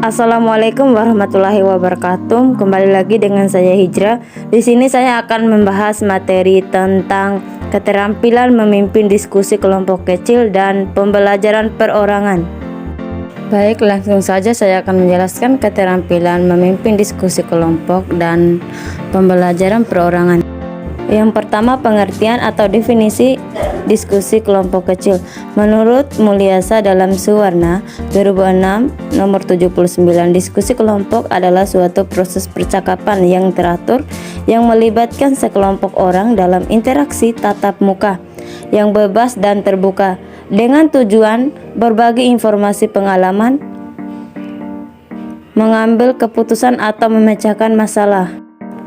Assalamualaikum warahmatullahi wabarakatuh. Kembali lagi dengan saya Hijrah. Di sini saya akan membahas materi tentang keterampilan memimpin diskusi kelompok kecil dan pembelajaran perorangan. Baik, langsung saja saya akan menjelaskan keterampilan memimpin diskusi kelompok dan pembelajaran perorangan. Yang pertama, pengertian atau definisi diskusi kelompok kecil. Menurut Mulyasa dalam Suwarna 2006 nomor 79, diskusi kelompok adalah suatu proses percakapan yang teratur yang melibatkan sekelompok orang dalam interaksi tatap muka yang bebas dan terbuka dengan tujuan berbagi informasi, pengalaman, mengambil keputusan atau memecahkan masalah.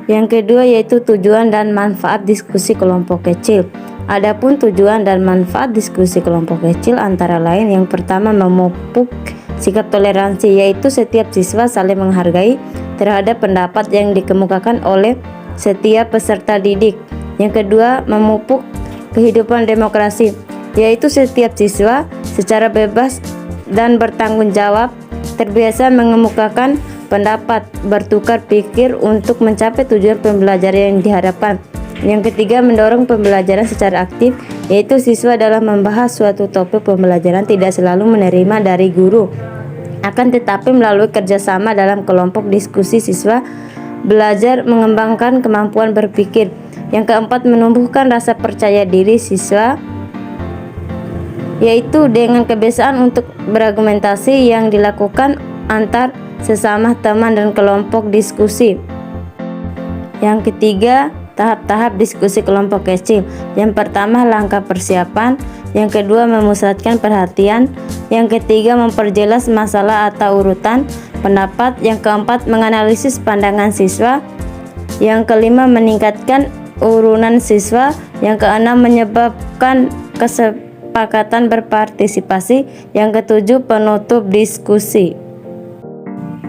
Yang kedua yaitu tujuan dan manfaat diskusi kelompok kecil. Adapun tujuan dan manfaat diskusi kelompok kecil antara lain, yang pertama memupuk sikap toleransi, yaitu setiap siswa saling menghargai terhadap pendapat yang dikemukakan oleh setiap peserta didik. Yang kedua, memupuk kehidupan demokrasi, yaitu setiap siswa secara bebas dan bertanggung jawab terbiasa mengemukakan pendapat, bertukar pikir untuk mencapai tujuan pembelajaran yang diharapkan. Yang ketiga, mendorong pembelajaran secara aktif, yaitu siswa dalam membahas suatu topik pembelajaran tidak selalu menerima dari guru, akan tetapi melalui kerjasama dalam kelompok diskusi siswa belajar mengembangkan kemampuan berpikir. Yang keempat, menumbuhkan rasa percaya diri siswa, yaitu dengan kebiasaan untuk berargumentasi yang dilakukan antar sesama teman dan kelompok diskusi. Yang ketiga, tahap-tahap diskusi kelompok kecil. Yang pertama, langkah persiapan. Yang kedua, memusatkan perhatian. Yang ketiga, memperjelas masalah atau urutan pendapat. Yang keempat, menganalisis pandangan siswa. Yang kelima, meningkatkan urunan siswa. Yang keenam, menyebabkan kesepakatan berpartisipasi. Yang ketujuh, penutup diskusi.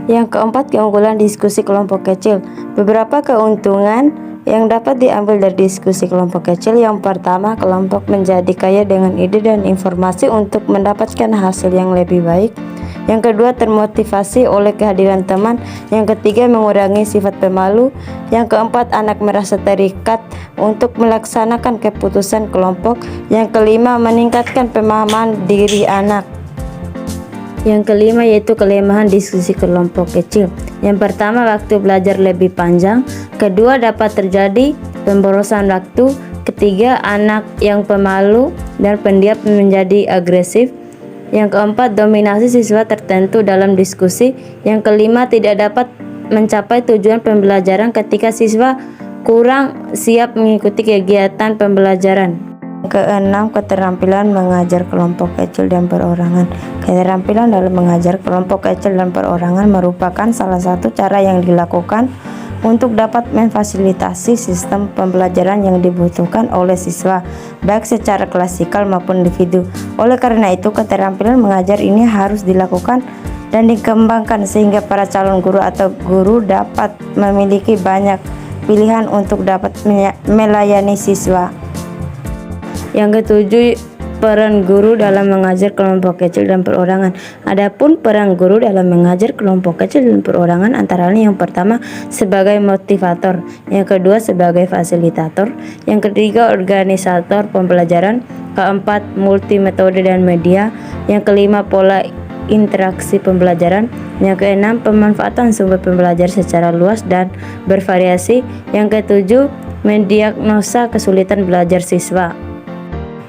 Yang keempat, keunggulan diskusi kelompok kecil. Beberapa keuntungan yang dapat diambil dari diskusi kelompok kecil. Yang pertama, kelompok menjadi kaya dengan ide dan informasi untuk mendapatkan hasil yang lebih baik. Yang kedua, termotivasi oleh kehadiran teman. Yang ketiga, mengurangi sifat pemalu. Yang keempat, anak merasa terikat untuk melaksanakan keputusan kelompok. Yang kelima, meningkatkan pemahaman diri anak. Yang kelima yaitu kelemahan diskusi kelompok kecil. Yang pertama, waktu belajar lebih panjang. Kedua, dapat terjadi pemborosan waktu. Ketiga, anak yang pemalu dan pendiam menjadi agresif. Yang keempat, dominasi siswa tertentu dalam diskusi. Yang kelima, tidak dapat mencapai tujuan pembelajaran ketika siswa kurang siap mengikuti kegiatan pembelajaran. Keenam, keterampilan mengajar kelompok kecil dan perorangan. Keterampilan dalam mengajar kelompok kecil dan perorangan merupakan salah satu cara yang dilakukan untuk dapat memfasilitasi sistem pembelajaran yang dibutuhkan oleh siswa, baik secara klasikal maupun individu. Oleh karena itu, keterampilan mengajar ini harus dilakukan dan dikembangkan sehingga para calon guru atau guru dapat memiliki banyak pilihan untuk dapat melayani siswa. Yang ketujuh, peran guru dalam mengajar kelompok kecil dan perorangan. Adapun peran guru dalam mengajar kelompok kecil dan perorangan antara lain, yang pertama sebagai motivator, yang kedua sebagai fasilitator, yang ketiga organisator pembelajaran, keempat multi metode dan media, yang kelima pola interaksi pembelajaran, yang keenam pemanfaatan sumber pembelajaran secara luas dan bervariasi, yang ketujuh mendiagnosa kesulitan belajar siswa.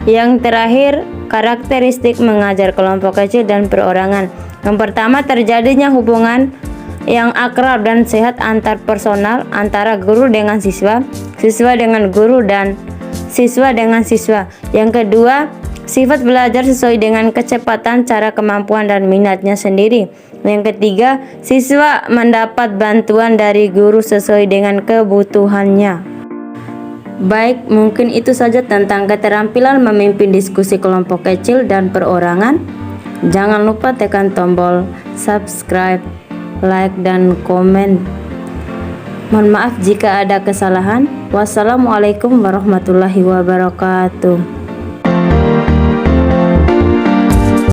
Yang terakhir, karakteristik mengajar kelompok kecil dan perorangan. Yang pertama, terjadinya hubungan yang akrab dan sehat antar personal antara guru dengan siswa, siswa dengan guru, dan siswa dengan siswa. Yang kedua, sifat belajar sesuai dengan kecepatan, cara, kemampuan, dan minatnya sendiri. Yang ketiga, siswa mendapat bantuan dari guru sesuai dengan kebutuhannya. Baik, mungkin itu saja tentang keterampilan memimpin diskusi kelompok kecil dan perorangan. Jangan lupa tekan tombol subscribe, like, dan komen. Mohon maaf jika ada kesalahan. Wassalamualaikum warahmatullahi wabarakatuh.